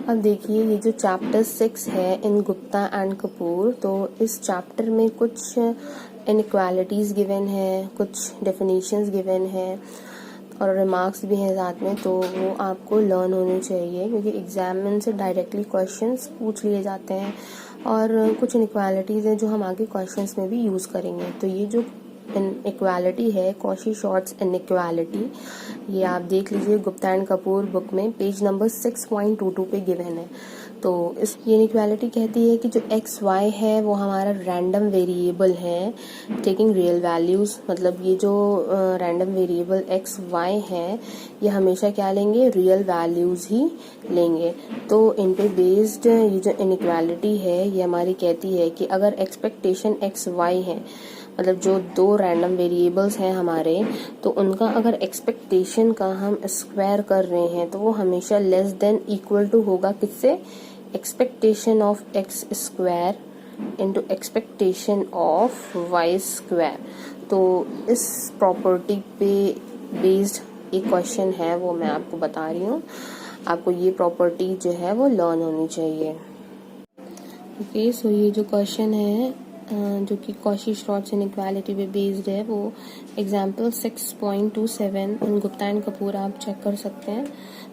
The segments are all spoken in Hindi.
अब देखिए ये जो चैप्टर 6 है इन गुप्ता एंड कपूर, तो इस चैप्टर में कुछ इनइक्वालिटीज़ गिवन है, कुछ डेफिनेशंस गिवन है और रिमार्क्स भी हैं साथ में, तो वो आपको लर्न होनी चाहिए क्योंकि एग्जाम में से डायरेक्टली क्वेश्चंस पूछ लिए जाते हैं और कुछ इनइक्वालिटीज़ हैं जो हम आगे क्वेश्चंस में भी यूज़ करेंगे। तो ये जो इनइक्वालिटी है कॉची-शॉर्ट्स इनइक्वालिटी, ये आप देख लीजिए गुप्ता एंड कपूर बुक में पेज नंबर 6.22 पे गिवन है। तो इस इनइक्वालिटी कहती है कि जो एक्स वाई है वो हमारा रैंडम वेरिएबल है टेकिंग रियल वैल्यूज़, मतलब ये जो रैंडम वेरिएबल एक्स वाई है ये हमेशा क्या लेंगे, रियल वैल्यूज़ ही लेंगे। तो इन पे बेस्ड ये जो इनइक्वालिटी है ये हमारी कहती है कि अगर एक्सपेक्टेशन एक्स वाई है, मतलब जो दो रैंडम वेरिएबल्स हैं हमारे, तो उनका अगर एक्सपेक्टेशन का हम स्क्वायर कर रहे हैं तो वो हमेशा लेस देन इक्वल टू होगा किससे, expectation of x square into expectation of y square. तो इस प्रॉपर्टी पे बेस्ड एक क्वेश्चन है वो मैं आपको बता रही हूँ, आपको ये प्रॉपर्टी जो है वो लर्न होनी चाहिए। ओके, सो ये जो क्वेश्चन है जो कि कॉची-शॉर्ट्स इनइक्वालिटी पे बेस्ड है, वो example 6.27 in Gupta and Kapoor आप चेक कर सकते हैं।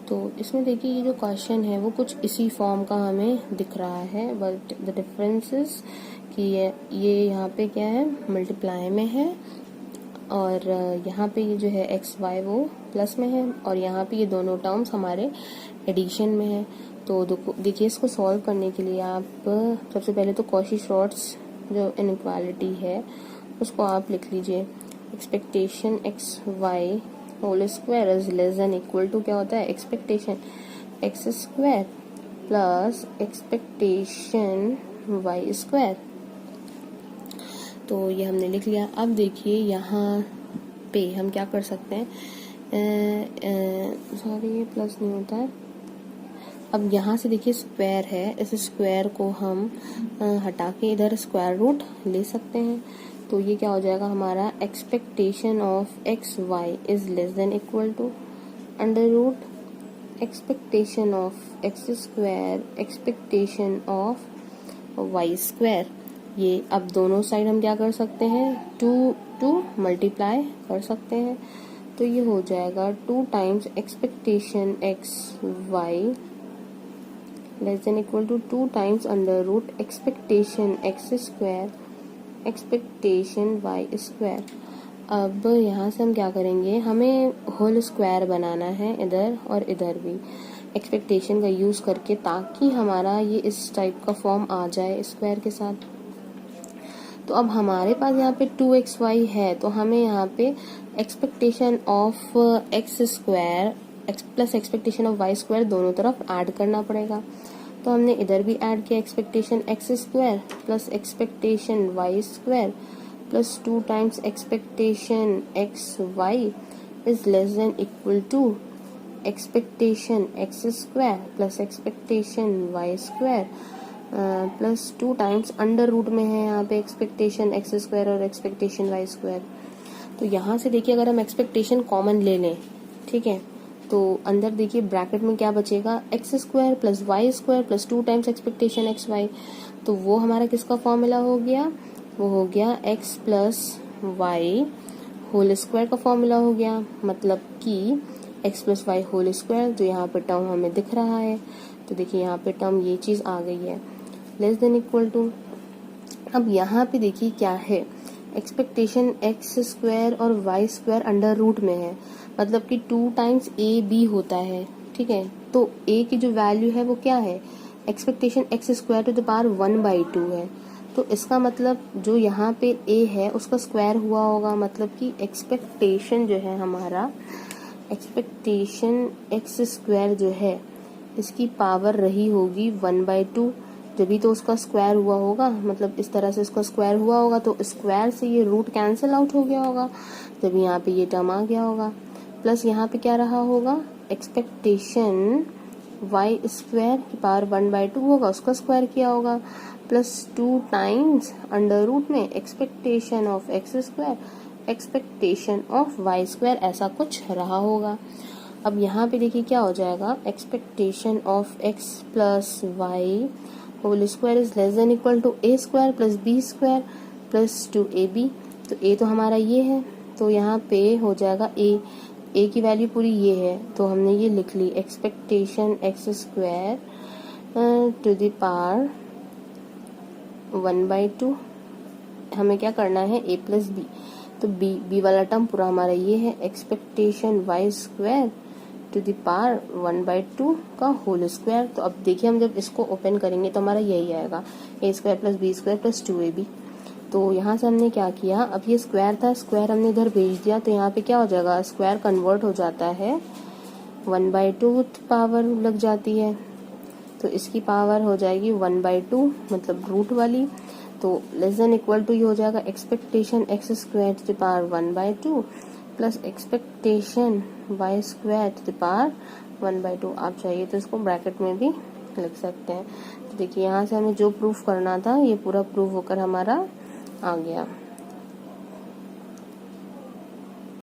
तो इसमें देखिए ये जो क्वेश्चन है वो कुछ इसी फॉर्म का हमें दिख रहा है, बट द डिफरेंस इज कि ये यहाँ पे क्या है, मल्टीप्लाई में है और यहाँ पे ये जो है एक्स वाई वो प्लस में है और यहाँ पे ये दोनों टर्म्स हमारे एडिशन में है। तो देखिए इसको सॉल्व करने के लिए आप सबसे पहले तो कॉची-शॉर्ट्स जो इनइक्वालिटी है उसको आप लिख लीजिए, expectation x y whole square is less than equal to क्या होता है, expectation x square plus expectation y square. तो ये हमने लिख लिया। अब देखिए यहाँ पे हम क्या कर सकते हैं, सॉरी ये प्लस नहीं होता है। अब यहाँ से देखिए स्क्वायर है, इस स्क्वायर को हम हटा के इधर स्क्वायर रूट ले सकते हैं। तो ये क्या हो जाएगा हमारा, expectation of x y is less than equal to under root expectation of x square expectation of y square. ये अब दोनों साइड हम क्या कर सकते हैं, टू मल्टीप्लाई कर सकते हैं। तो ये हो जाएगा 2 times expectation x y less than equal to 2 times under root expectation x square expectation y square. अब यहाँ से हम क्या करेंगे, हमें होल स्क्वायर बनाना है इधर और इधर भी एक्सपेक्टेशन का यूज करके, ताकि हमारा ये इस टाइप का फॉर्म आ जाए स्क्वायर के साथ। तो अब हमारे पास यहाँ पे 2xy है, तो हमें यहाँ पे expectation of x square x plus expectation of y square दोनों तरफ ऐड करना पड़ेगा। तो हमने इधर भी ऐड किया expectation x square plus expectation y square plus 2 times expectation x y is less than equal to expectation x square plus expectation y square plus 2 times under root में है यहाँ पे एक्सपेक्टेशन एक्स स्क्वायर और एक्सपेक्टेशन वाई स्क्वायर। तो यहाँ से देखिए अगर हम एक्सपेक्टेशन कॉमन ले लें, ठीक है, तो अंदर देखिए ब्रैकेट में क्या बचेगा, x square plus y square plus 2 times expectation x y. तो वो हमारा किसका फॉर्मूला हो गया, वो हो गया x plus y whole square का फॉर्मूला हो गया, मतलब कि x plus y whole square. जो यहाँ पे टर्म हमें दिख रहा है, तो देखिए यहाँ पे टर्म ये चीज आ गई है लेस देन इक्वल टू। अब यहाँ पे देखिए क्या है, एक्सपेक्टेशन एक्स स्क्वायर और वाई स्क्वायर अंडर रूट में है, मतलब कि 2 टाइम्स ए बी होता है, ठीक है। तो ए की जो वैल्यू है वो क्या है, expectation x square to the power 1/2 है। तो इसका मतलब जो यहाँ पे ए है उसका स्क्वायर हुआ होगा, मतलब कि एक्सपेक्टेशन जो है हमारा, एक्सपेक्टेशन एक्स स्क्वायर जो है इसकी पावर रही होगी 1/2, जब तो उसका स्क्वायर हुआ होगा, मतलब इस तरह से इसका स्क्वायर हुआ होगा, तो स्क्वायर से ये रूट कैंसिल आउट हो गया होगा, जब यहाँ पे ये टर्म आ गया होगा। प्लस यहाँ पे क्या रहा होगा, एक्सपेक्टेशन वाई स्क्वायर की पावर 1/2 होगा, उसका स्क्वायर किया होगा, प्लस 2 टाइम्स अंडर रूट में expectation of x square expectation of y square, ऐसा कुछ रहा होगा। अब यहाँ पे देखिए क्या हो जाएगा, expectation of x plus y whole square is less than equal to a square plus b square plus 2ab। तो a तो हमारा ये है, तो यहाँ पे हो जाएगा a की वैल्यू पूरी ये है, तो हमने ये लिख ली expectation x square to the power 1/2। हमें क्या करना है, a प्लस बी, तो b वाला टर्म पूरा हमारा ये है expectation y square to the power 1/2 का होल स्क्वायर। तो अब देखिए हम जब इसको ओपन करेंगे तो हमारा यही आएगा a square plus b square plus 2ab। तो यहाँ से हमने क्या किया, अब ये स्क्वायर था, स्क्वायर हमने इधर भेज दिया, तो यहाँ पे क्या हो जाएगा, स्क्वायर कन्वर्ट हो जाता है 1/2 पावर लग जाती है, तो इसकी पावर हो जाएगी 1/2 मतलब रूट वाली। तो लेस देन इक्वल टू ये हो जाएगा expectation x square to the power 1/2 plus expectation y square to the power 1/2। आप चाहिए तो इसको ब्रैकेट में भी लिख सकते हैं। तो देखिए यहाँ से हमें जो प्रूफ करना था ये पूरा प्रूफ होकर हमारा आ गया।